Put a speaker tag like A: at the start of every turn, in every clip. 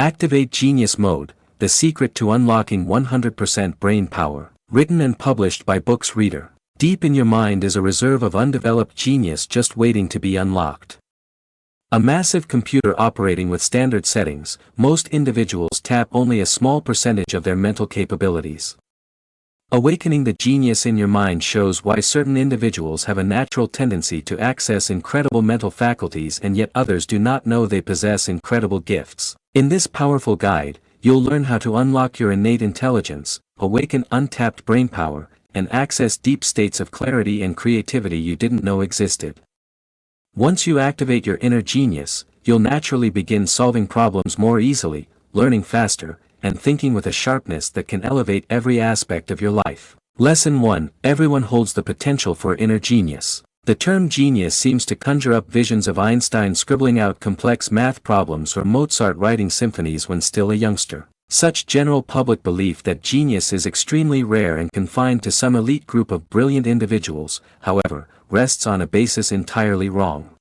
A: Activate Genius Mode, The Secret to Unlocking 100% Brain Power. Written and published by Books Reader. Deep in your mind is a reserve of undeveloped genius just waiting to be unlocked. A massive computer operating with standard settings, most individuals tap only a small percentage of their mental capabilities. Awakening the genius in your mind shows why certain individuals have a natural tendency to access incredible mental faculties and yet others do not know they possess incredible gifts. In this powerful guide, you'll learn how to unlock your innate intelligence, awaken untapped brainpower, and access deep states of clarity and creativity you didn't know existed. Once you activate your inner genius, you'll naturally begin solving problems more easily, learning faster, and thinking with a sharpness that can elevate every aspect of your life. Lesson 1. Everyone holds the potential for inner genius. The term genius seems to conjure up visions of Einstein scribbling out complex math problems or Mozart writing symphonies when still a youngster. Such general public belief that genius is extremely rare and confined to some elite group of brilliant individuals, however, rests on a basis entirely wrong.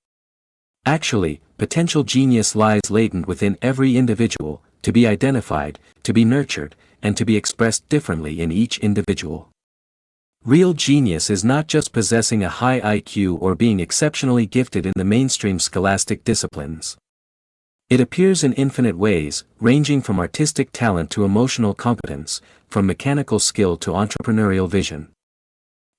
A: Actually, potential genius lies latent within every individual, to be identified, to be nurtured, and to be expressed differently in each individual. Real genius is not just possessing a high IQ or being exceptionally gifted in the mainstream scholastic disciplines. It appears in infinite ways, ranging from artistic talent to emotional competence, from mechanical skill to entrepreneurial vision.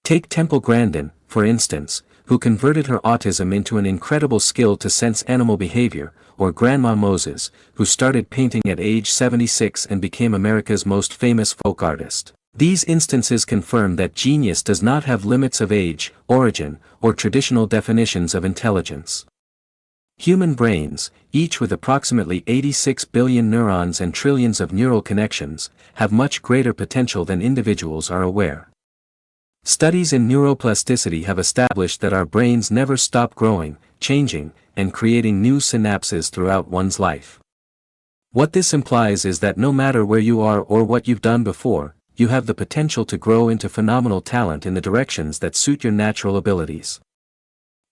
A: Take Temple Grandin, for instance, who converted her autism into an incredible skill to sense animal behavior, or Grandma Moses, who started painting at age 76 and became America's most famous folk artist. These instances confirm that genius does not have limits of age, origin, or traditional definitions of intelligence. Human brains, each with approximately 86 billion neurons and trillions of neural connections, have much greater potential than individuals are aware. Studies in neuroplasticity have established that our brains never stop growing, changing, and creating new synapses throughout one's life. What this implies is that no matter where you are or what you've done before, you have the potential to grow into phenomenal talent in the directions that suit your natural abilities.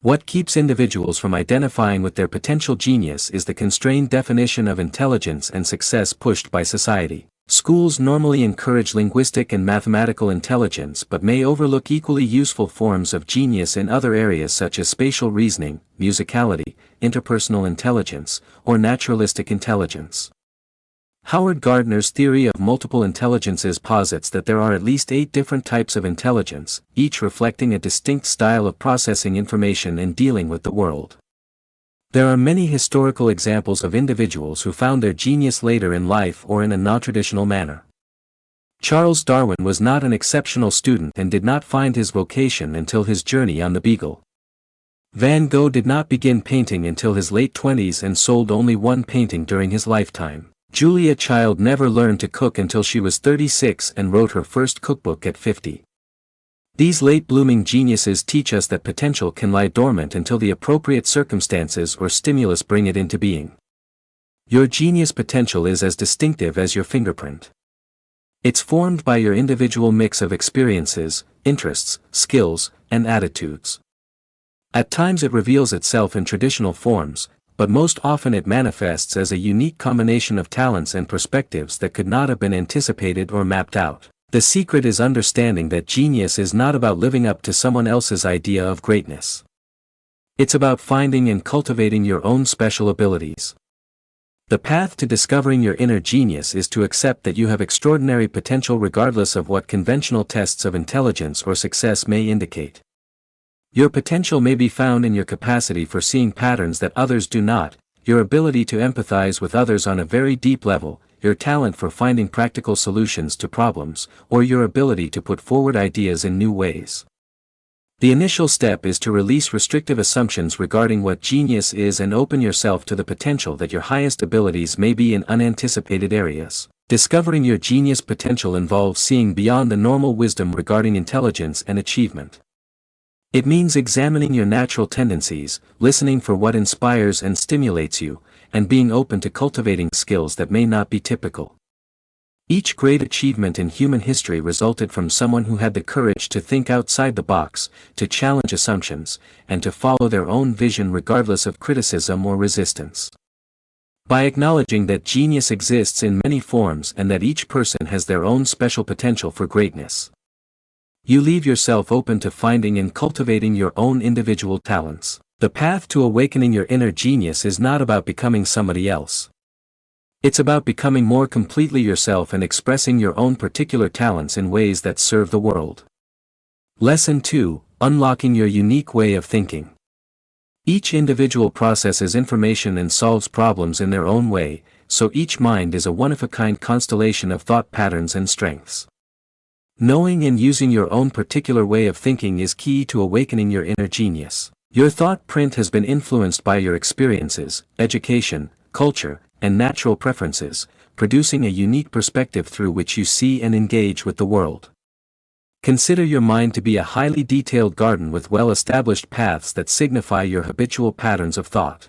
A: What keeps individuals from identifying with their potential genius is the constrained definition of intelligence and success pushed by society. Schools normally encourage linguistic and mathematical intelligence but may overlook equally useful forms of genius in other areas such as spatial reasoning, musicality, interpersonal intelligence, or naturalistic intelligence. Howard Gardner's theory of multiple intelligences posits that there are at least 8 different types of intelligence, each reflecting a distinct style of processing information and dealing with the world. There are many historical examples of individuals who found their genius later in life or in a non-traditional manner. Charles Darwin was not an exceptional student and did not find his vocation until his journey on the Beagle. Van Gogh did not begin painting until his late 20s and sold only one painting during his lifetime. Julia Child never learned to cook until she was 36 and wrote her first cookbook at 50. These late-blooming geniuses teach us that potential can lie dormant until the appropriate circumstances or stimulus bring it into being. Your genius potential is as distinctive as your fingerprint. It's formed by your individual mix of experiences, interests, skills, and attitudes. At times it reveals itself in traditional forms, but most often it manifests as a unique combination of talents and perspectives that could not have been anticipated or mapped out. The secret is understanding that genius is not about living up to someone else's idea of greatness. It's about finding and cultivating your own special abilities. The path to discovering your inner genius is to accept that you have extraordinary potential regardless of what conventional tests of intelligence or success may indicate. Your potential may be found in your capacity for seeing patterns that others do not, your ability to empathize with others on a very deep level, your talent for finding practical solutions to problems, or your ability to put forward ideas in new ways. The initial step is to release restrictive assumptions regarding what genius is and open yourself to the potential that your highest abilities may be in unanticipated areas. Discovering your genius potential involves seeing beyond the normal wisdom regarding intelligence and achievement. It means examining your natural tendencies, listening for what inspires and stimulates you, and being open to cultivating skills that may not be typical. Each great achievement in human history resulted from someone who had the courage to think outside the box, to challenge assumptions, and to follow their own vision regardless of criticism or resistance. By acknowledging that genius exists in many forms and that each person has their own special potential for greatness, you leave yourself open to finding and cultivating your own individual talents. The path to awakening your inner genius is not about becoming somebody else. It's about becoming more completely yourself and expressing your own particular talents in ways that serve the world. Lesson 2: Unlocking your unique way of thinking. Each individual processes information and solves problems in their own way, so each mind is a one-of-a-kind constellation of thought patterns and strengths. Knowing and using your own particular way of thinking is key to awakening your inner genius. Your thought print has been influenced by your experiences, education, culture, and natural preferences, producing a unique perspective through which you see and engage with the world. Consider your mind to be a highly detailed garden with well-established paths that signify your habitual patterns of thought.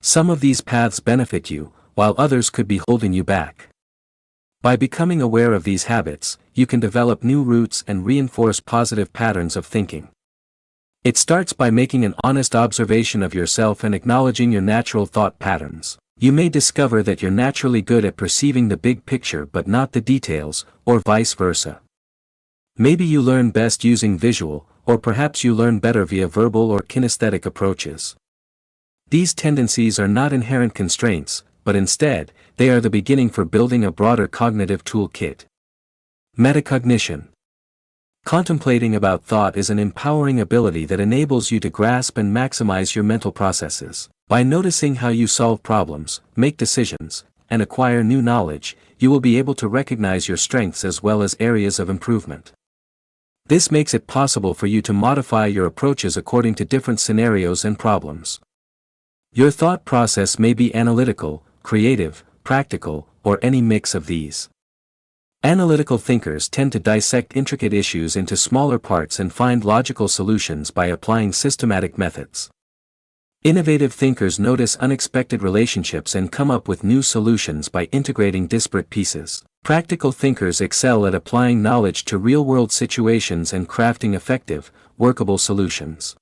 A: Some of these paths benefit you, while others could be holding you back. By becoming aware of these habits, you can develop new routes and reinforce positive patterns of thinking. It starts by making an honest observation of yourself and acknowledging your natural thought patterns. You may discover that you're naturally good at perceiving the big picture but not the details, or vice versa. Maybe you learn best using visual, or perhaps you learn better via verbal or kinesthetic approaches. These tendencies are not inherent constraints, but instead, they are the beginning for building a broader cognitive toolkit. Metacognition. Contemplating about thought is an empowering ability that enables you to grasp and maximize your mental processes. By noticing how you solve problems, make decisions, and acquire new knowledge, you will be able to recognize your strengths as well as areas of improvement. This makes it possible for you to modify your approaches according to different scenarios and problems. Your thought process may be analytical, creative, practical, or any mix of these. Analytical thinkers tend to dissect intricate issues into smaller parts and find logical solutions by applying systematic methods. Innovative thinkers notice unexpected relationships and come up with new solutions by integrating disparate pieces. Practical thinkers excel at applying knowledge to real-world situations and crafting effective, workable solutions.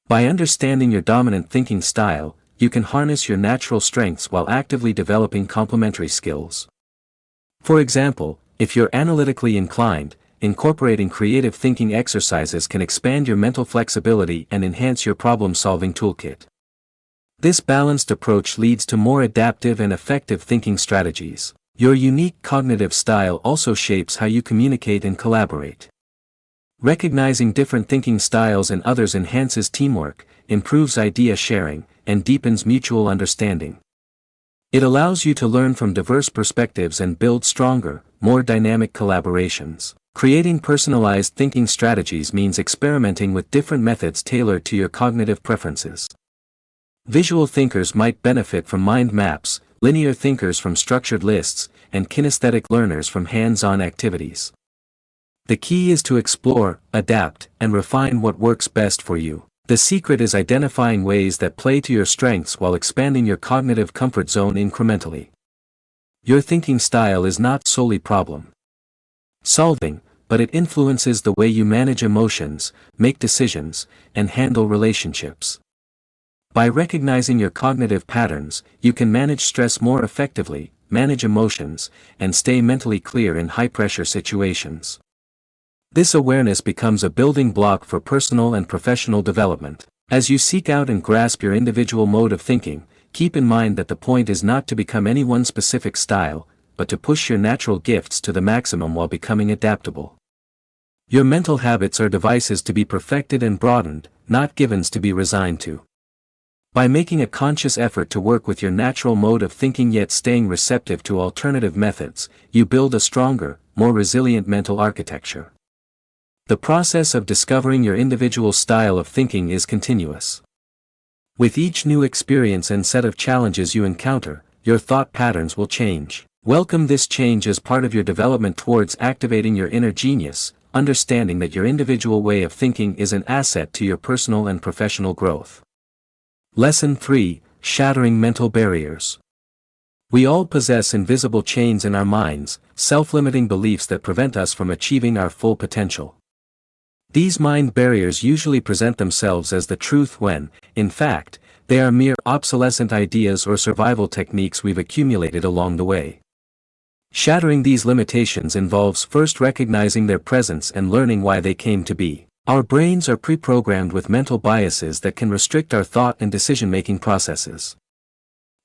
A: By understanding your dominant thinking style, you can harness your natural strengths while actively developing complementary skills. For example, if you're analytically inclined, incorporating creative thinking exercises can expand your mental flexibility and enhance your problem-solving toolkit. This balanced approach leads to more adaptive and effective thinking strategies. Your unique cognitive style also shapes how you communicate and collaborate. Recognizing different thinking styles in others enhances teamwork, improves idea sharing, and deepens mutual understanding. It allows you to learn from diverse perspectives and build stronger, more dynamic collaborations. Creating personalized thinking strategies means experimenting with different methods tailored to your cognitive preferences. Visual thinkers might benefit from mind maps, linear thinkers from structured lists, and kinesthetic learners from hands-on activities. The key is to explore, adapt, and refine what works best for you. The secret is identifying ways that play to your strengths while expanding your cognitive comfort zone incrementally. Your thinking style is not solely problem-solving, but it influences the way you manage emotions, make decisions, and handle relationships. By recognizing your cognitive patterns, you can manage stress more effectively, manage emotions, and stay mentally clear in high-pressure situations. This awareness becomes a building block for personal and professional development. As you seek out and grasp your individual mode of thinking, keep in mind that the point is not to become any one specific style, but to push your natural gifts to the maximum while becoming adaptable. Your mental habits are devices to be perfected and broadened, not givens to be resigned to. By making a conscious effort to work with your natural mode of thinking yet staying receptive to alternative methods, you build a stronger, more resilient mental architecture. The process of discovering your individual style of thinking is continuous. With each new experience and set of challenges you encounter, your thought patterns will change. Welcome this change as part of your development towards activating your inner genius, understanding that your individual way of thinking is an asset to your personal and professional growth. Lesson 3: Shattering Mental Barriers. We all possess invisible chains in our minds, self-limiting beliefs that prevent us from achieving our full potential. These mind barriers usually present themselves as the truth when, in fact, They are mere obsolescent ideas or survival techniques we've accumulated along the way. Shattering these limitations involves first recognizing their presence and learning why they came to be. Our brains are pre-programmed with mental biases that can restrict our thought and decision-making processes.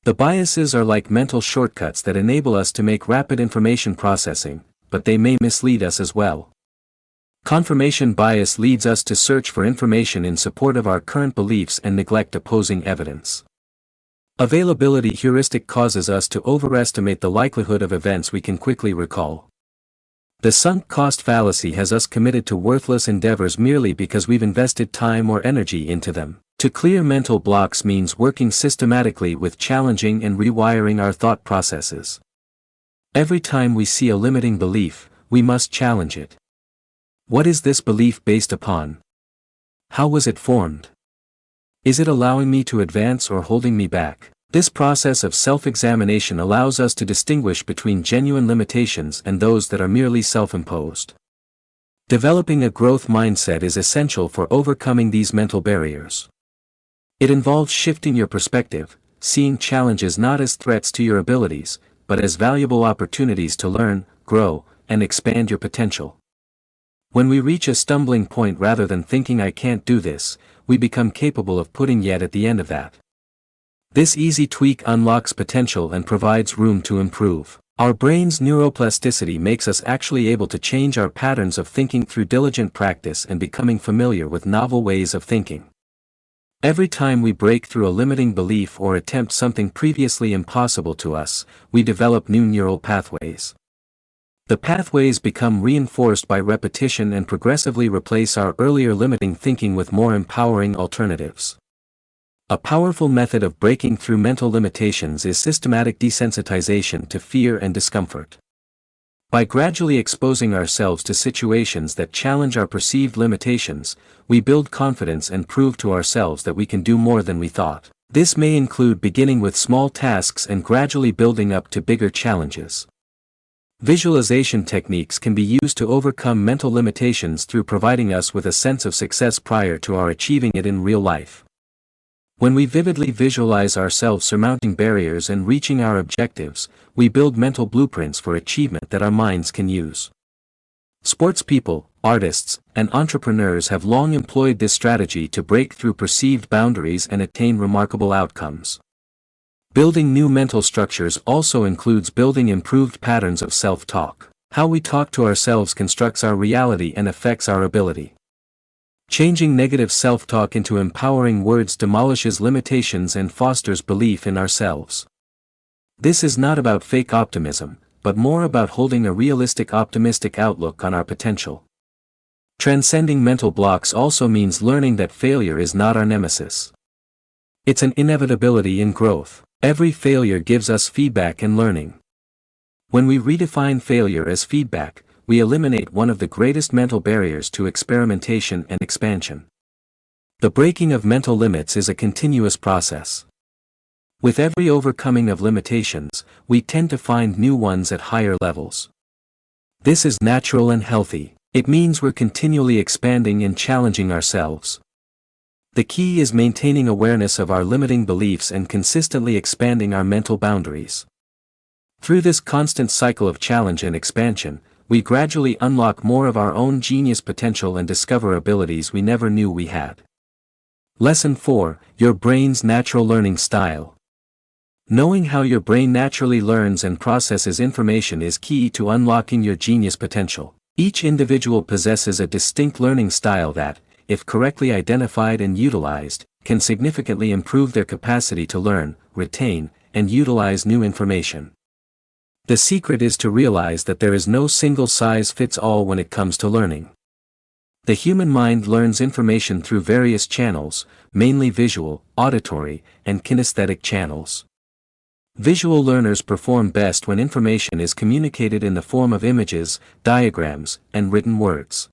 A: The biases are like mental shortcuts that enable us to make rapid information processing, but they may mislead us as well. Confirmation bias leads us to search for information in support of our current beliefs and neglect opposing evidence. Availability heuristic causes us to overestimate the likelihood of events we can quickly recall. The sunk cost fallacy has us committed to worthless endeavors merely because we've invested time or energy into them. To clear mental blocks means working systematically with challenging and rewiring our thought processes. Every time we see a limiting belief, we must challenge it. What is this belief based upon? How was it formed? Is it allowing me to advance or holding me back? This process of self-examination allows us to distinguish between genuine limitations and those that are merely self-imposed. Developing a growth mindset is essential for overcoming these mental barriers. It involves shifting your perspective, seeing challenges not as threats to your abilities, but as valuable opportunities to learn, grow, and expand your potential. When we reach a stumbling point rather than thinking I can't do this, we become capable of putting yet at the end of that. This easy tweak unlocks potential and provides room to improve. Our brain's neuroplasticity makes us actually able to change our patterns of thinking through diligent practice and becoming familiar with novel ways of thinking. Every time we break through a limiting belief or attempt something previously impossible to us, we develop new neural pathways. The pathways become reinforced by repetition and progressively replace our earlier limiting thinking with more empowering alternatives. A powerful method of breaking through mental limitations is systematic desensitization to fear and discomfort. By gradually exposing ourselves to situations that challenge our perceived limitations, we build confidence and prove to ourselves that we can do more than we thought. This may include beginning with small tasks and gradually building up to bigger challenges. Visualization techniques can be used to overcome mental limitations through providing us with a sense of success prior to our achieving it in real life. When we vividly visualize ourselves surmounting barriers and reaching our objectives, we build mental blueprints for achievement that our minds can use. Sportspeople, artists, and entrepreneurs have long employed this strategy to break through perceived boundaries and attain remarkable outcomes. Building new mental structures also includes building improved patterns of self-talk. How we talk to ourselves constructs our reality and affects our ability. Changing negative self-talk into empowering words demolishes limitations and fosters belief in ourselves. This is not about fake optimism, but more about holding a realistic optimistic outlook on our potential. Transcending mental blocks also means learning that failure is not our nemesis. It's an inevitability in growth. Every failure gives us feedback and learning. When we redefine failure as feedback, we eliminate one of the greatest mental barriers to experimentation and expansion. The breaking of mental limits is a continuous process. With every overcoming of limitations, we tend to find new ones at higher levels. This is natural and healthy. It means we're continually expanding and challenging ourselves. The key is maintaining awareness of our limiting beliefs and consistently expanding our mental boundaries. Through this constant cycle of challenge and expansion, we gradually unlock more of our own genius potential and discover abilities we never knew we had. Lesson 4: Your brain's natural learning style. Knowing how your brain naturally learns and processes information is key to unlocking your genius potential. Each individual possesses a distinct learning style that, if correctly identified and utilized, can significantly improve their capacity to learn, retain, and utilize new information. The secret is to realize that there is no single size fits all when it comes to learning. The human mind learns information through various channels, mainly visual, auditory, and kinesthetic channels. Visual learners perform best when information is communicated in the form of images, diagrams, and written words.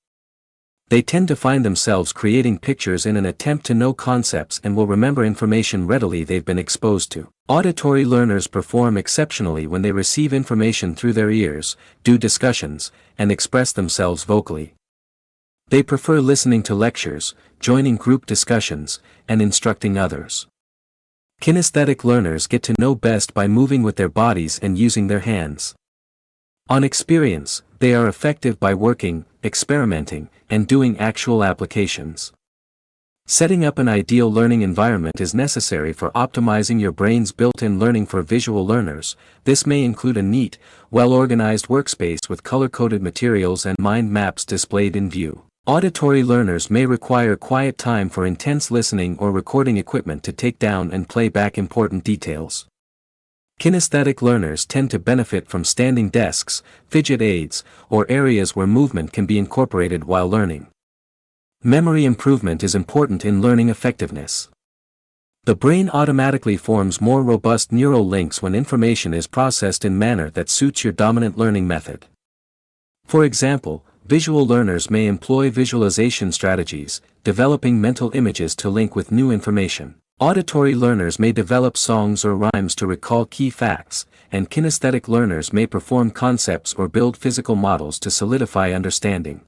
A: They tend to find themselves creating pictures in an attempt to know concepts and will remember information readily they've been exposed to. Auditory learners perform exceptionally when they receive information through their ears, do discussions, and express themselves vocally. They prefer listening to lectures, joining group discussions, and instructing others. Kinesthetic learners get to know best by moving with their bodies and using their hands. On experience, they are effective by working, experimenting, and doing actual applications. Setting up an ideal learning environment is necessary for optimizing your brain's built-in learning. For visual learners, this may include a neat, well-organized workspace with color-coded materials and mind maps displayed in view. Auditory learners may require quiet time for intense listening or recording equipment to take down and play back important details. Kinesthetic learners tend to benefit from standing desks, fidget aids, or areas where movement can be incorporated while learning. Memory improvement is important in learning effectiveness. The brain automatically forms more robust neural links when information is processed in a manner that suits your dominant learning method. For example, visual learners may employ visualization strategies, developing mental images to link with new information. Auditory learners may develop songs or rhymes to recall key facts, and kinesthetic learners may perform concepts or build physical models to solidify understanding.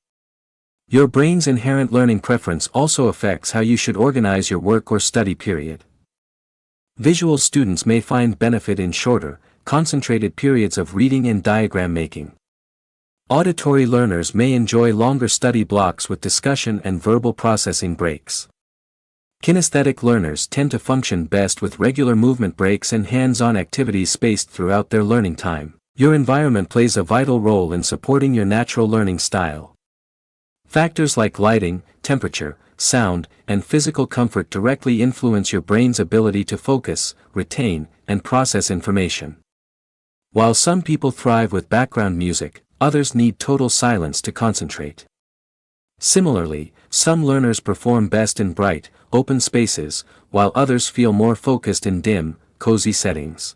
A: Your brain's inherent learning preference also affects how you should organize your work or study period. Visual students may find benefit in shorter, concentrated periods of reading and diagram making. Auditory learners may enjoy longer study blocks with discussion and verbal processing breaks. Kinesthetic learners tend to function best with regular movement breaks and hands-on activities spaced throughout their learning time. Your environment plays a vital role in supporting your natural learning style. Factors like lighting, temperature, sound, and physical comfort directly influence your brain's ability to focus, retain, and process information. While some people thrive with background music, others need total silence to concentrate. Similarly, some learners perform best in bright, open spaces, while others feel more focused in dim, cozy settings.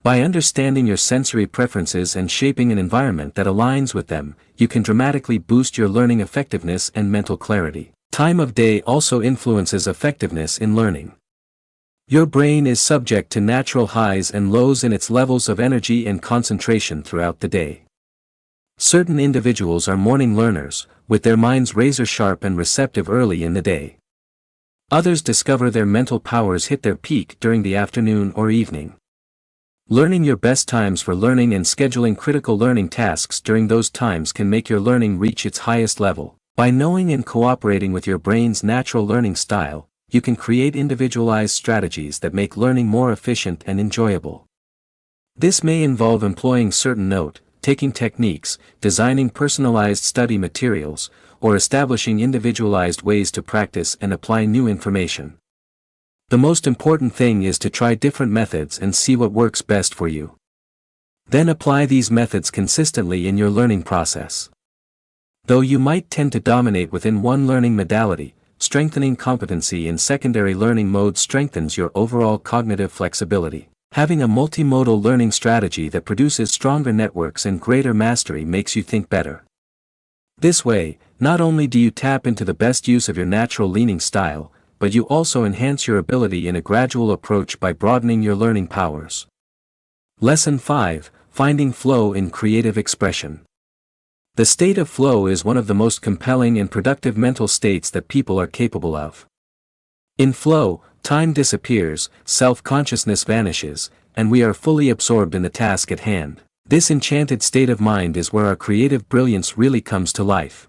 A: By understanding your sensory preferences and shaping an environment that aligns with them, you can dramatically boost your learning effectiveness and mental clarity. Time of day also influences effectiveness in learning. Your brain is subject to natural highs and lows in its levels of energy and concentration throughout the day. Certain individuals are morning learners, with their minds razor-sharp and receptive early in the day. Others discover their mental powers hit their peak during the afternoon or evening. Learning your best times for learning and scheduling critical learning tasks during those times can make your learning reach its highest level. By knowing and cooperating with your brain's natural learning style, you can create individualized strategies that make learning more efficient and enjoyable. This may involve employing certain note-taking techniques, designing personalized study materials, or establishing individualized ways to practice and apply new information. The most important thing is to try different methods and see what works best for you. Then apply these methods consistently in your learning process. Though you might tend to dominate within one learning modality, strengthening competency in secondary learning modes strengthens your overall cognitive flexibility. Having a multimodal learning strategy that produces stronger networks and greater mastery makes you think better. This way, not only do you tap into the best use of your natural learning style, but you also enhance your ability in a gradual approach by broadening your learning powers. Lesson 5: Finding Flow in Creative Expression. The state of flow is one of the most compelling and productive mental states that people are capable of. In flow, time disappears, self-consciousness vanishes, and we are fully absorbed in the task at hand. This enchanted state of mind is where our creative brilliance really comes to life.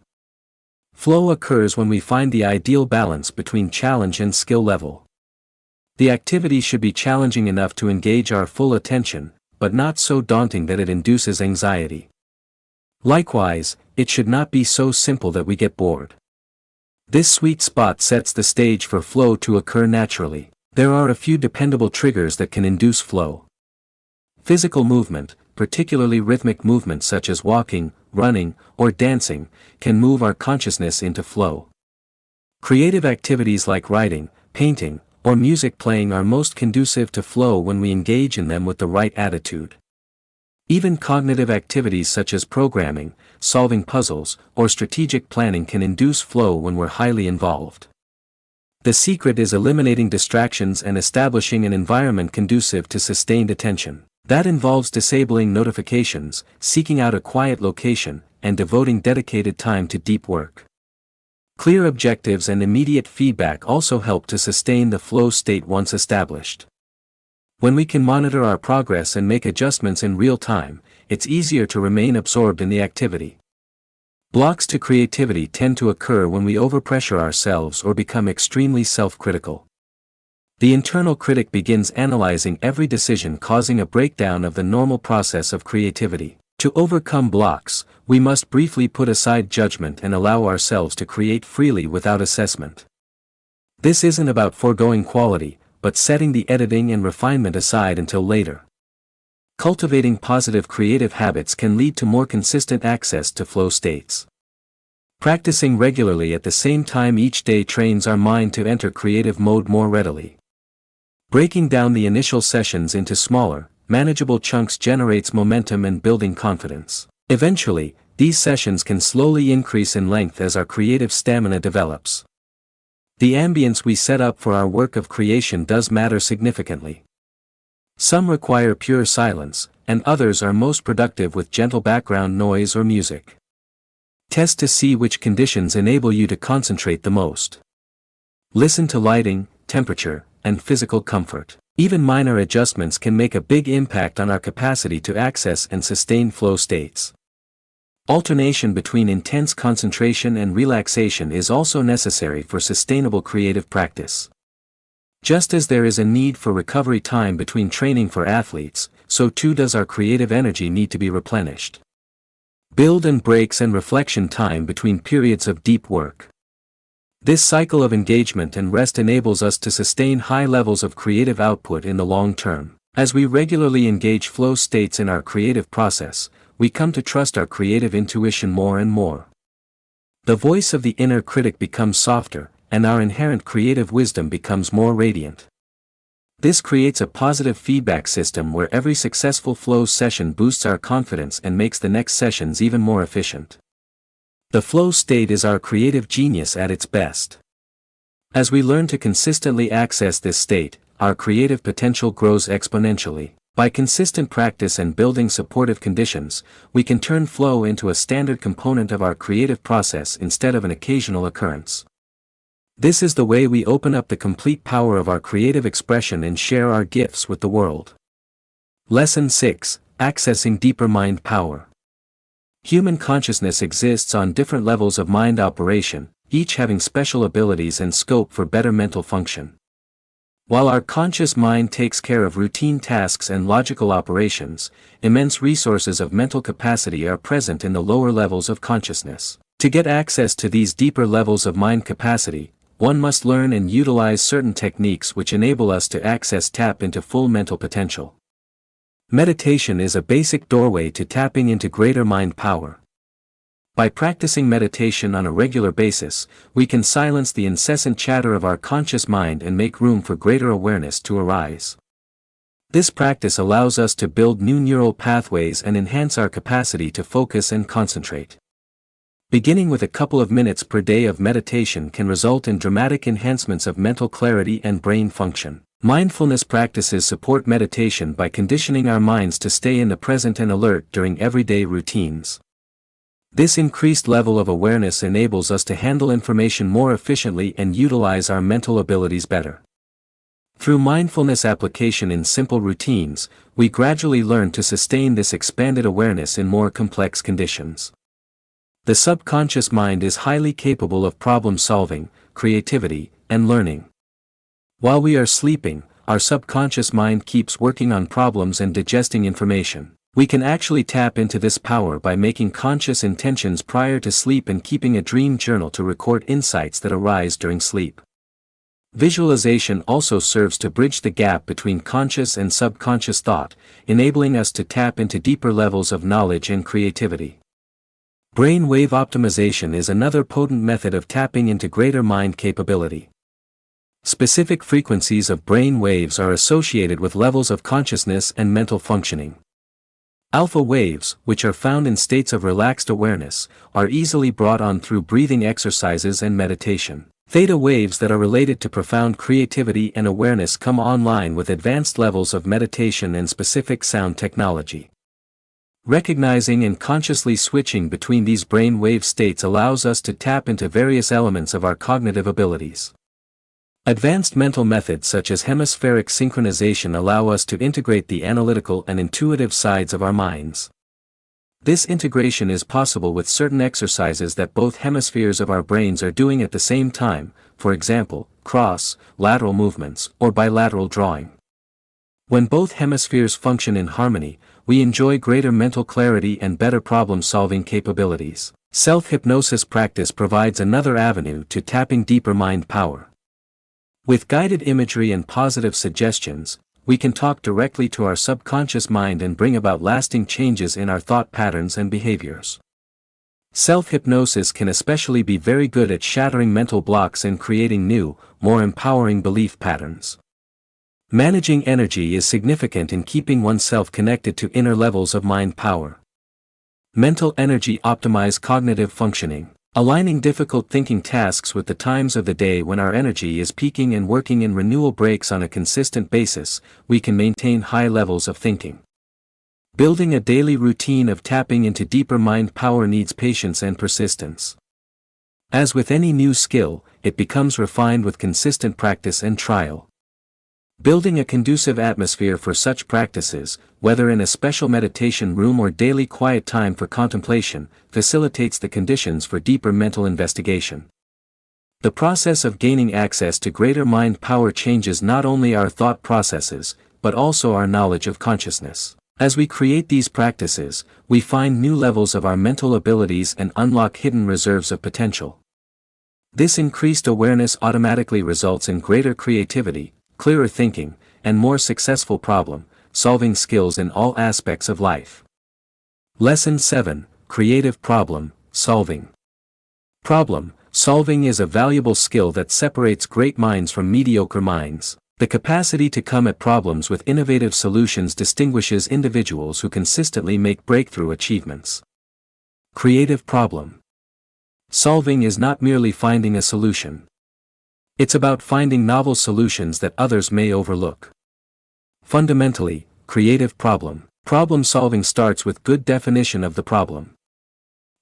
A: Flow occurs when we find the ideal balance between challenge and skill level. The activity should be challenging enough to engage our full attention, but not so daunting that it induces anxiety. Likewise, it should not be so simple that we get bored. This sweet spot sets the stage for flow to occur naturally. There are a few dependable triggers that can induce flow. Physical movement, particularly rhythmic movement such as walking, running, or dancing, can move our consciousness into flow. Creative activities like writing, painting, or music playing are most conducive to flow when we engage in them with the right attitude. Even cognitive activities such as programming, solving puzzles, or strategic planning can induce flow when we're highly involved. The secret is eliminating distractions and establishing an environment conducive to sustained attention. That involves disabling notifications, seeking out a quiet location, and devoting dedicated time to deep work. Clear objectives and immediate feedback also help to sustain the flow state once established. When we can monitor our progress and make adjustments in real time, it's easier to remain absorbed in the activity. Blocks to creativity tend to occur when we overpressure ourselves or become extremely self-critical. The internal critic begins analyzing every decision, causing a breakdown of the normal process of creativity. To overcome blocks, we must briefly put aside judgment and allow ourselves to create freely without assessment. This isn't about foregoing quality, but setting the editing and refinement aside until later. Cultivating positive creative habits can lead to more consistent access to flow states. Practicing regularly at the same time each day trains our mind to enter creative mode more readily. Breaking down the initial sessions into smaller, manageable chunks generates momentum and building confidence. Eventually, these sessions can slowly increase in length as our creative stamina develops. The ambience we set up for our work of creation does matter significantly. Some require pure silence, and others are most productive with gentle background noise or music. Test to see which conditions enable you to concentrate the most. Listen to lighting, temperature, and physical comfort. Even minor adjustments can make a big impact on our capacity to access and sustain flow states. Alternation between intense concentration and relaxation is also necessary for sustainable creative practice. Just as there is a need for recovery time between training for athletes, so too does our creative energy need to be replenished. Build and breaks and reflection time between periods of deep work. This cycle of engagement and rest enables us to sustain high levels of creative output in the long term. As we regularly engage flow states in our creative process, we come to trust our creative intuition more and more. The voice of the inner critic becomes softer, and our inherent creative wisdom becomes more radiant. This creates a positive feedback system where every successful flow session boosts our confidence and makes the next sessions even more efficient. The flow state is our creative genius at its best. As we learn to consistently access this state, our creative potential grows exponentially. By consistent practice and building supportive conditions, we can turn flow into a standard component of our creative process instead of an occasional occurrence. This is the way we open up the complete power of our creative expression and share our gifts with the world. Lesson 6: Accessing Deeper Mind Power. Human consciousness exists on different levels of mind operation, each having special abilities and scope for better mental function. While our conscious mind takes care of routine tasks and logical operations, immense resources of mental capacity are present in the lower levels of consciousness. To get access to these deeper levels of mind capacity, one must learn and utilize certain techniques which enable us to tap into full mental potential. Meditation is a basic doorway to tapping into greater mind power. By practicing meditation on a regular basis, we can silence the incessant chatter of our conscious mind and make room for greater awareness to arise. This practice allows us to build new neural pathways and enhance our capacity to focus and concentrate. Beginning with a couple of minutes per day of meditation can result in dramatic enhancements of mental clarity and brain function. Mindfulness practices support meditation by conditioning our minds to stay in the present and alert during everyday routines. This increased level of awareness enables us to handle information more efficiently and utilize our mental abilities better. Through mindfulness application in simple routines, we gradually learn to sustain this expanded awareness in more complex conditions. The subconscious mind is highly capable of problem solving, creativity, and learning. While we are sleeping, our subconscious mind keeps working on problems and digesting information. We can actually tap into this power by making conscious intentions prior to sleep and keeping a dream journal to record insights that arise during sleep. Visualization also serves to bridge the gap between conscious and subconscious thought, enabling us to tap into deeper levels of knowledge and creativity. Brainwave optimization is another potent method of tapping into greater mind capability. Specific frequencies of brain waves are associated with levels of consciousness and mental functioning. Alpha waves, which are found in states of relaxed awareness, are easily brought on through breathing exercises and meditation. Theta waves that are related to profound creativity and awareness come online with advanced levels of meditation and specific sound technology. Recognizing and consciously switching between these brain wave states allows us to tap into various elements of our cognitive abilities. Advanced mental methods such as hemispheric synchronization allow us to integrate the analytical and intuitive sides of our minds. This integration is possible with certain exercises that both hemispheres of our brains are doing at the same time, for example, cross-lateral movements or bilateral drawing. When both hemispheres function in harmony, we enjoy greater mental clarity and better problem-solving capabilities. Self-hypnosis practice provides another avenue to tapping deeper mind power. With guided imagery and positive suggestions, we can talk directly to our subconscious mind and bring about lasting changes in our thought patterns and behaviors. Self-hypnosis can especially be very good at shattering mental blocks and creating new, more empowering belief patterns. Managing energy is significant in keeping oneself connected to inner levels of mind power. Mental energy optimizes cognitive functioning. Aligning difficult thinking tasks with the times of the day when our energy is peaking and working in renewal breaks on a consistent basis, we can maintain high levels of thinking. Building a daily routine of tapping into deeper mind power needs patience and persistence. As with any new skill, it becomes refined with consistent practice and trial. Building a conducive atmosphere for such practices, whether in a special meditation room or daily quiet time for contemplation, facilitates the conditions for deeper mental investigation. The process of gaining access to greater mind power changes not only our thought processes, but also our knowledge of consciousness. As we create these practices, we find new levels of our mental abilities and unlock hidden reserves of potential. This increased awareness automatically results in greater creativity, clearer thinking, and more successful problem-solving skills in all aspects of life. Lesson 7: Creative Problem Solving. Problem solving is a valuable skill that separates great minds from mediocre minds. The capacity to come at problems with innovative solutions distinguishes individuals who consistently make breakthrough achievements. Creative problem solving is not merely finding a solution. It's about finding novel solutions that others may overlook. Fundamentally, creative problem solving starts with good definition of the problem.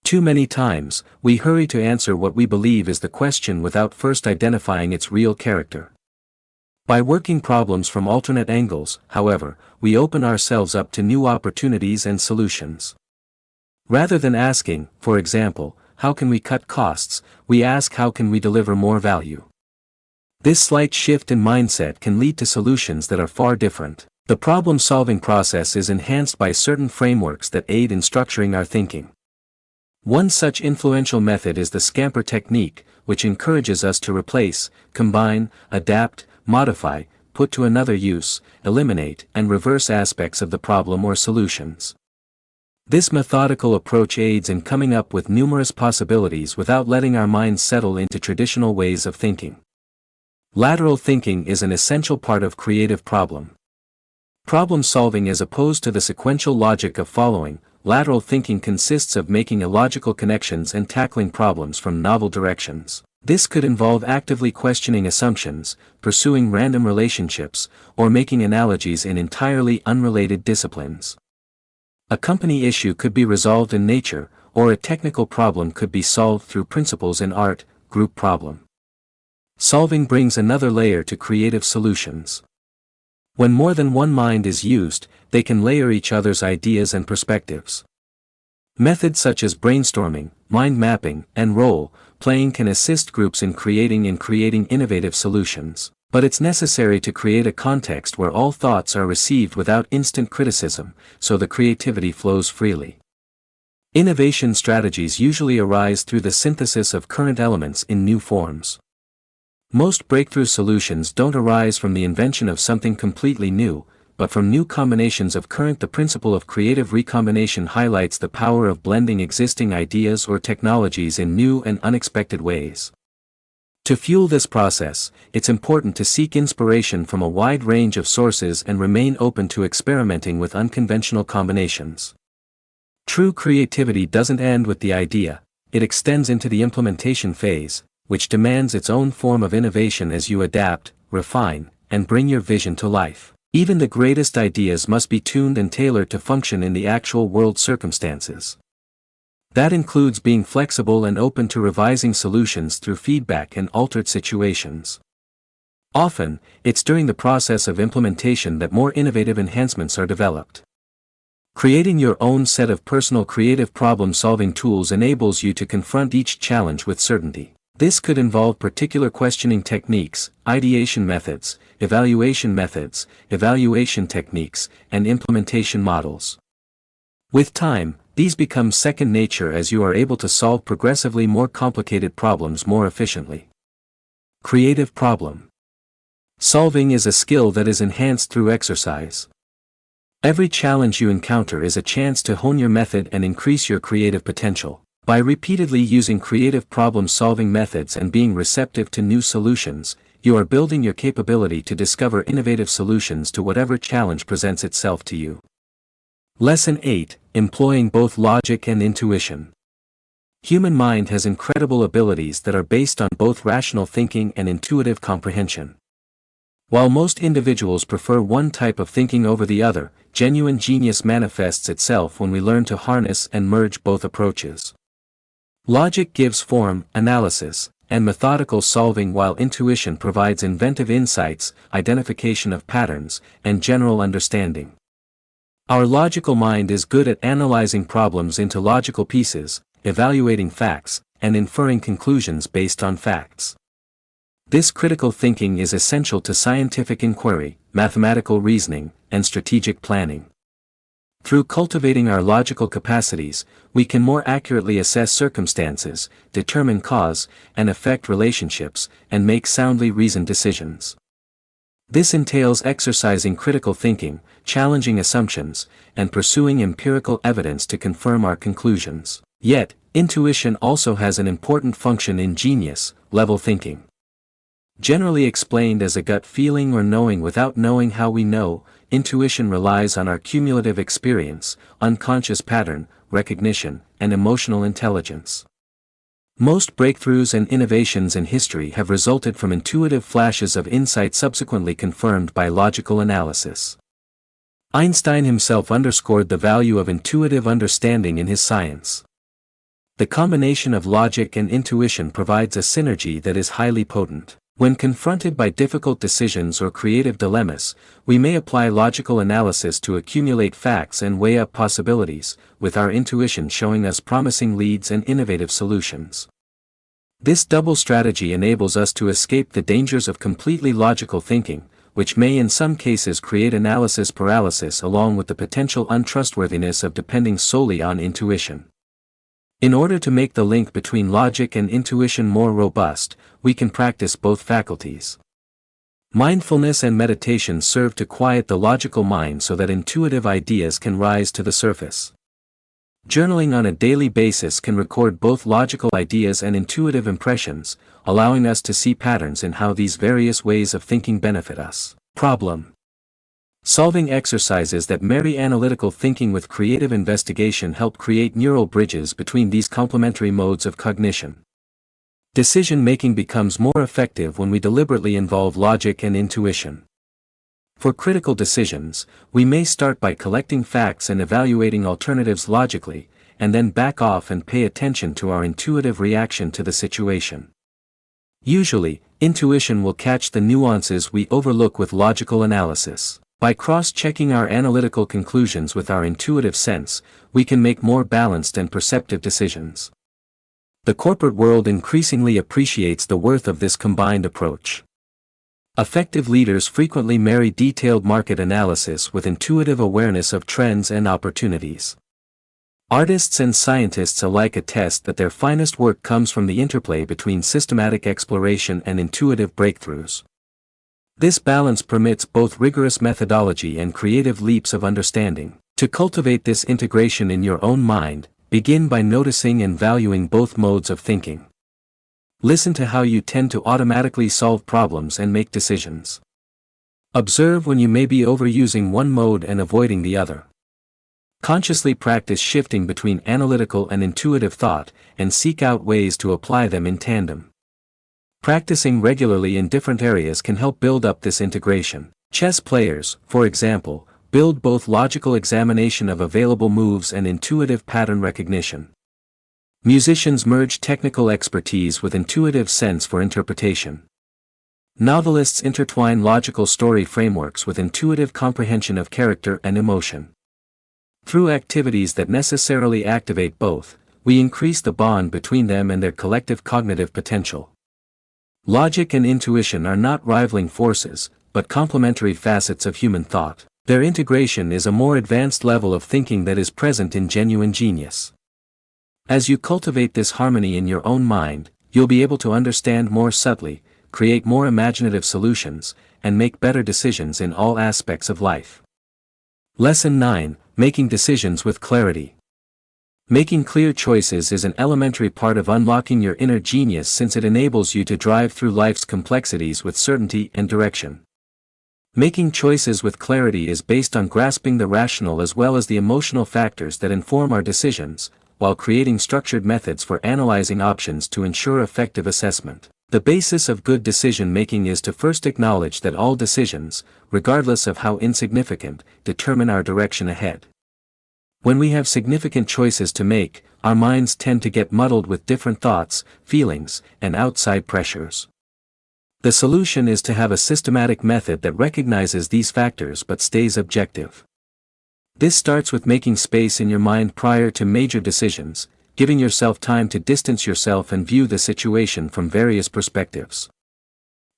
A: Too many times, we hurry to answer what we believe is the question without first identifying its real character. By working problems from alternate angles, however, we open ourselves up to new opportunities and solutions. Rather than asking, for example, how can we cut costs, we ask how can we deliver more value. This slight shift in mindset can lead to solutions that are far different. The problem-solving process is enhanced by certain frameworks that aid in structuring our thinking. One such influential method is the scamper technique, which encourages us to replace, combine, adapt, modify, put to another use, eliminate, and reverse aspects of the problem or solutions. This methodical approach aids in coming up with numerous possibilities without letting our minds settle into traditional ways of thinking. Lateral thinking is an essential part of creative problem solving as opposed to the sequential logic of following. Lateral thinking consists of making illogical connections and tackling problems from novel directions. This could involve actively questioning assumptions, pursuing random relationships, or making analogies in entirely unrelated disciplines. A company issue could be resolved in nature, or a technical problem could be solved through principles in art. Group problem solving brings another layer to creative solutions. When more than one mind is used, they can layer each other's ideas and perspectives. Methods such as brainstorming, mind mapping, and role-playing can assist groups in creating innovative solutions. But it's necessary to create a context where all thoughts are received without instant criticism, so the creativity flows freely. Innovation strategies usually arise through the synthesis of current elements in new forms. Most breakthrough solutions don't arise from the invention of something completely new, but from new combinations of current. The principle of creative recombination highlights the power of blending existing ideas or technologies in new and unexpected ways. To fuel this process, it's important to seek inspiration from a wide range of sources and remain open to experimenting with unconventional combinations. True creativity doesn't end with the idea, it extends into the implementation phase, which demands its own form of innovation as you adapt, refine, and bring your vision to life. Even the greatest ideas must be tuned and tailored to function in the actual world circumstances. That includes being flexible and open to revising solutions through feedback and altered situations. Often, it's during the process of implementation that more innovative enhancements are developed. Creating your own set of personal creative problem-solving tools enables you to confront each challenge with certainty. This could involve particular questioning techniques, ideation methods, evaluation techniques, and implementation models. With time, these become second nature as you are able to solve progressively more complicated problems more efficiently. Creative problem solving is a skill that is enhanced through exercise. Every challenge you encounter is a chance to hone your method and increase your creative potential. By repeatedly using creative problem-solving methods and being receptive to new solutions, you are building your capability to discover innovative solutions to whatever challenge presents itself to you. Lesson 8: Employing both logic and intuition. Human mind has incredible abilities that are based on both rational thinking and intuitive comprehension. While most individuals prefer one type of thinking over the other, genuine genius manifests itself when we learn to harness and merge both approaches. Logic gives form, analysis, and methodical solving, while intuition provides inventive insights, identification of patterns, and general understanding. Our logical mind is good at analyzing problems into logical pieces, evaluating facts, and inferring conclusions based on facts. This critical thinking is essential to scientific inquiry, mathematical reasoning, and strategic planning. Through cultivating our logical capacities, we can more accurately assess circumstances, determine cause and effect relationships, and make soundly reasoned decisions. This entails exercising critical thinking, challenging assumptions, and pursuing empirical evidence to confirm our conclusions. Yet, intuition also has an important function in genius-level thinking. Generally explained as a gut feeling or knowing without knowing how we know, intuition relies on our cumulative experience, unconscious pattern recognition, and emotional intelligence. Most breakthroughs and innovations in history have resulted from intuitive flashes of insight subsequently confirmed by logical analysis. Einstein himself underscored the value of intuitive understanding in his science. The combination of logic and intuition provides a synergy that is highly potent. When confronted by difficult decisions or creative dilemmas, we may apply logical analysis to accumulate facts and weigh up possibilities, with our intuition showing us promising leads and innovative solutions. This double strategy enables us to escape the dangers of completely logical thinking, which may in some cases create analysis paralysis along with the potential untrustworthiness of depending solely on intuition. In order to make the link between logic and intuition more robust, we can practice both faculties. Mindfulness and meditation serve to quiet the logical mind so that intuitive ideas can rise to the surface. Journaling on a daily basis can record both logical ideas and intuitive impressions, allowing us to see patterns in how these various ways of thinking benefit us. Problem solving exercises that marry analytical thinking with creative investigation help create neural bridges between these complementary modes of cognition. Decision-making becomes more effective when we deliberately involve logic and intuition. For critical decisions, we may start by collecting facts and evaluating alternatives logically, and then back off and pay attention to our intuitive reaction to the situation. Usually, intuition will catch the nuances we overlook with logical analysis. By cross-checking our analytical conclusions with our intuitive sense, we can make more balanced and perceptive decisions. The corporate world increasingly appreciates the worth of this combined approach. Effective leaders frequently marry detailed market analysis with intuitive awareness of trends and opportunities. Artists and scientists alike attest that their finest work comes from the interplay between systematic exploration and intuitive breakthroughs. This balance permits both rigorous methodology and creative leaps of understanding. To cultivate this integration in your own mind, begin by noticing and valuing both modes of thinking. Listen to how you tend to automatically solve problems and make decisions. Observe when you may be overusing one mode and avoiding the other. Consciously practice shifting between analytical and intuitive thought, and seek out ways to apply them in tandem. Practicing regularly in different areas can help build up this integration. Chess players, for example, build both logical examination of available moves and intuitive pattern recognition. Musicians merge technical expertise with intuitive sense for interpretation. Novelists intertwine logical story frameworks with intuitive comprehension of character and emotion. Through activities that necessarily activate both, we increase the bond between them and their collective cognitive potential. Logic and intuition are not rivaling forces, but complementary facets of human thought. Their integration is a more advanced level of thinking that is present in genuine genius. As you cultivate this harmony in your own mind, you'll be able to understand more subtly, create more imaginative solutions, and make better decisions in all aspects of life. Lesson 9: Making decisions with clarity. Making clear choices is an elementary part of unlocking your inner genius, since it enables you to drive through life's complexities with certainty and direction. Making choices with clarity is based on grasping the rational as well as the emotional factors that inform our decisions, while creating structured methods for analyzing options to ensure effective assessment. The basis of good decision-making is to first acknowledge that all decisions, regardless of how insignificant, determine our direction ahead. When we have significant choices to make, our minds tend to get muddled with different thoughts, feelings, and outside pressures. The solution is to have a systematic method that recognizes these factors but stays objective. This starts with making space in your mind prior to major decisions, giving yourself time to distance yourself and view the situation from various perspectives.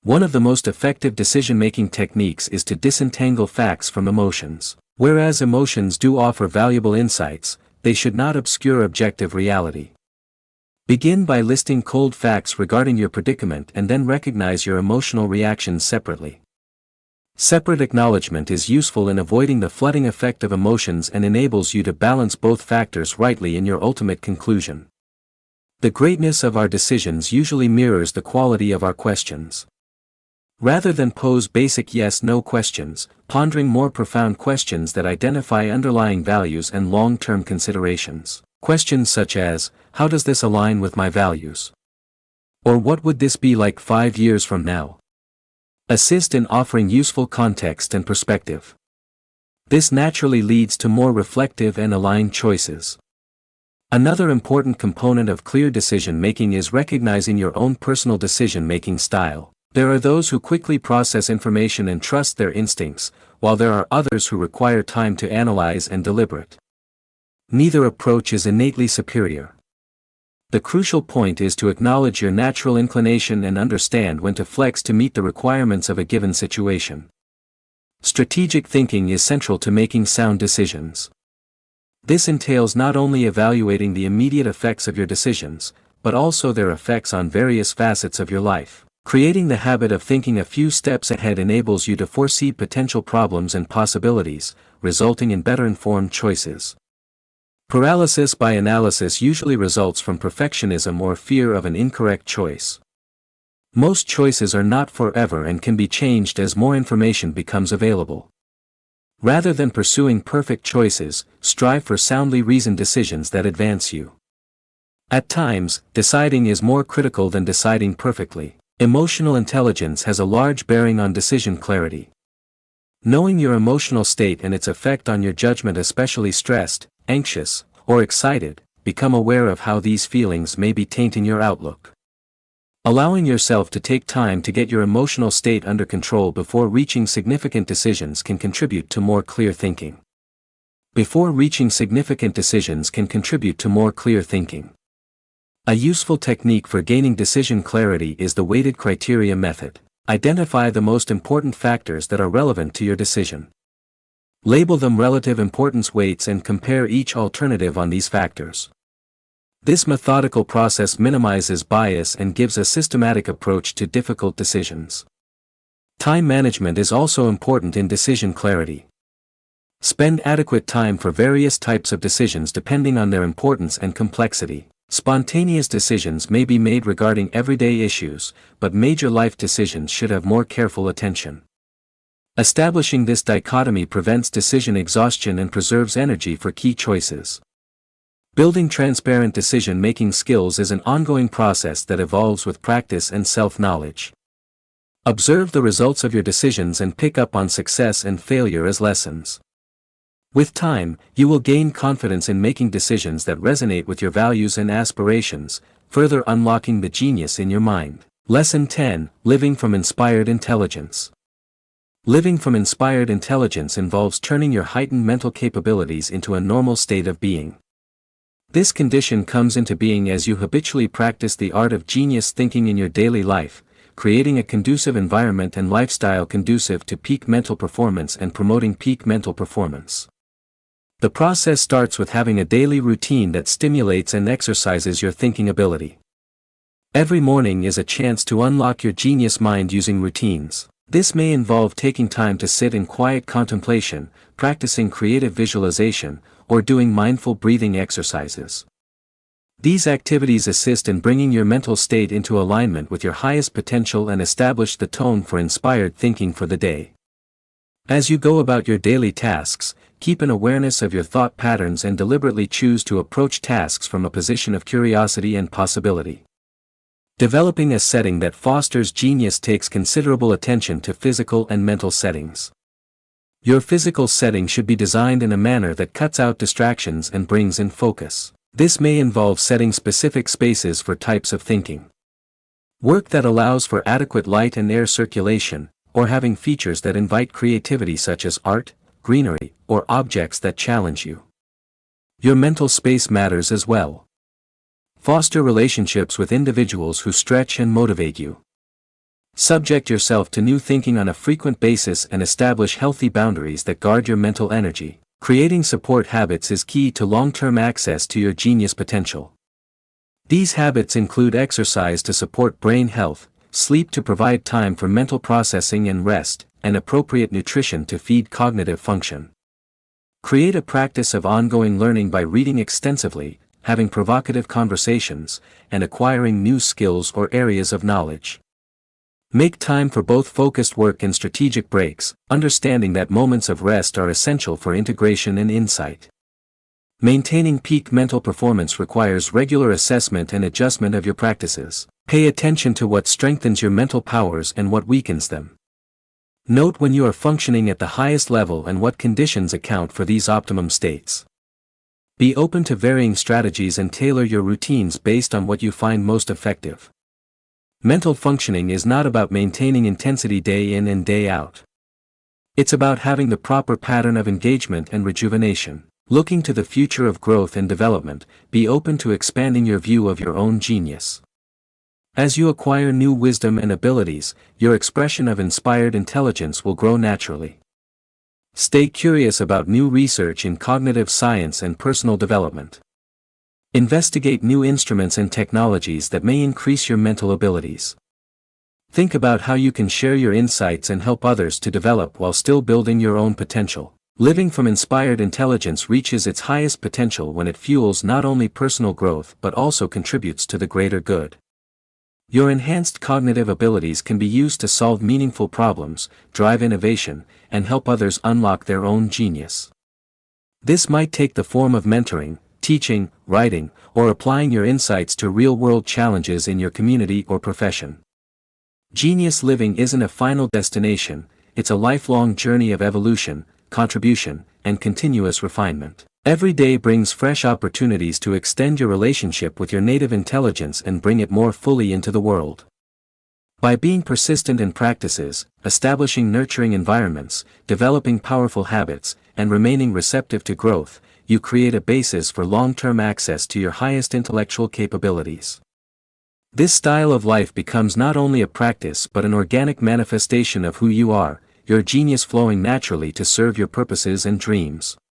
A: One of the most effective decision-making techniques is to disentangle facts from emotions. Whereas emotions do offer valuable insights, they should not obscure objective reality. Begin by listing cold facts regarding your predicament and then recognize your emotional reactions separately. Separate acknowledgement is useful in avoiding the flooding effect of emotions and enables you to balance both factors rightly in your ultimate conclusion. The greatness of our decisions usually mirrors the quality of our questions. Rather than pose basic yes-no questions, pondering more profound questions that identify underlying values and long-term considerations. Questions such as, how does this align with my values? Or what would this be like 5 years from now? Assist in offering useful context and perspective. This naturally leads to more reflective and aligned choices. Another important component of clear decision-making is recognizing your own personal decision-making style. There are those who quickly process information and trust their instincts, while there are others who require time to analyze and deliberate. Neither approach is innately superior. The crucial point is to acknowledge your natural inclination and understand when to flex to meet the requirements of a given situation. Strategic thinking is central to making sound decisions. This entails not only evaluating the immediate effects of your decisions, but also their effects on various facets of your life. Creating the habit of thinking a few steps ahead enables you to foresee potential problems and possibilities, resulting in better informed choices. Paralysis by analysis usually results from perfectionism or fear of an incorrect choice. Most choices are not forever and can be changed as more information becomes available. Rather than pursuing perfect choices, strive for soundly reasoned decisions that advance you. At times, deciding is more critical than deciding perfectly. Emotional intelligence has a large bearing on decision clarity. Knowing your emotional state and its effect on your judgment, especially stressed, anxious, or excited, become aware of how these feelings may be tainting your outlook. Allowing yourself to take time to get your emotional state under control before reaching significant decisions can contribute to more clear thinking. Before reaching significant decisions can contribute to more clear thinking. A useful technique for gaining decision clarity is the weighted criteria method. Identify the most important factors that are relevant to your decision. Label them relative importance weights and compare each alternative on these factors. This methodical process minimizes bias and gives a systematic approach to difficult decisions. Time management is also important in decision clarity. Spend adequate time for various types of decisions depending on their importance and complexity. Spontaneous decisions may be made regarding everyday issues, but major life decisions should have more careful attention. Establishing this dichotomy prevents decision exhaustion and preserves energy for key choices. Building transparent decision-making skills is an ongoing process that evolves with practice and self-knowledge. Observe the results of your decisions and pick up on success and failure as lessons. With time, you will gain confidence in making decisions that resonate with your values and aspirations, further unlocking the genius in your mind. Lesson 10: Living from Inspired Intelligence. Living from inspired intelligence involves turning your heightened mental capabilities into a normal state of being. This condition comes into being as you habitually practice the art of genius thinking in your daily life, creating a conducive environment and lifestyle conducive to peak mental performance and promoting peak mental performance. The process starts with having a daily routine that stimulates and exercises your thinking ability. Every morning is a chance to unlock your genius mind using routines. This may involve taking time to sit in quiet contemplation, practicing creative visualization, or doing mindful breathing exercises. These activities assist in bringing your mental state into alignment with your highest potential and establish the tone for inspired thinking for the day. As you go about your daily tasks, keep an awareness of your thought patterns and deliberately choose to approach tasks from a position of curiosity and possibility. Developing a setting that fosters genius takes considerable attention to physical and mental settings. Your physical setting should be designed in a manner that cuts out distractions and brings in focus. This may involve setting specific spaces for types of thinking. Work that allows for adequate light and air circulation, or having features that invite creativity such as art, greenery, or objects that challenge you. Your mental space matters as well. Foster relationships with individuals who stretch and motivate you. Subject yourself to new thinking on a frequent basis and establish healthy boundaries that guard your mental energy. Creating support habits is key to long-term access to your genius potential. These habits include exercise to support brain health, sleep to provide time for mental processing and rest, and appropriate nutrition to feed cognitive function. Create a practice of ongoing learning by reading extensively, having provocative conversations, and acquiring new skills or areas of knowledge. Make time for both focused work and strategic breaks, understanding that moments of rest are essential for integration and insight. Maintaining peak mental performance requires regular assessment and adjustment of your practices. Pay attention to what strengthens your mental powers and what weakens them. Note when you are functioning at the highest level and what conditions account for these optimum states. Be open to varying strategies and tailor your routines based on what you find most effective. Mental functioning is not about maintaining intensity day in and day out. It's about having the proper pattern of engagement and rejuvenation. Looking to the future of growth and development, be open to expanding your view of your own genius. As you acquire new wisdom and abilities, your expression of inspired intelligence will grow naturally. Stay curious about new research in cognitive science and personal development. Investigate new instruments and technologies that may increase your mental abilities. Think about how you can share your insights and help others to develop while still building your own potential. Living from inspired intelligence reaches its highest potential when it fuels not only personal growth but also contributes to the greater good. Your enhanced cognitive abilities can be used to solve meaningful problems, drive innovation, and help others unlock their own genius. This might take the form of mentoring, teaching, writing, or applying your insights to real-world challenges in your community or profession. Genius living isn't a final destination, it's a lifelong journey of evolution, contribution, and continuous refinement. Every day brings fresh opportunities to extend your relationship with your native intelligence and bring it more fully into the world. By being persistent in practices, establishing nurturing environments, developing powerful habits, and remaining receptive to growth, you create a basis for long-term access to your highest intellectual capabilities. This style of life becomes not only a practice but an organic manifestation of who you are, your genius flowing naturally to serve your purposes and dreams.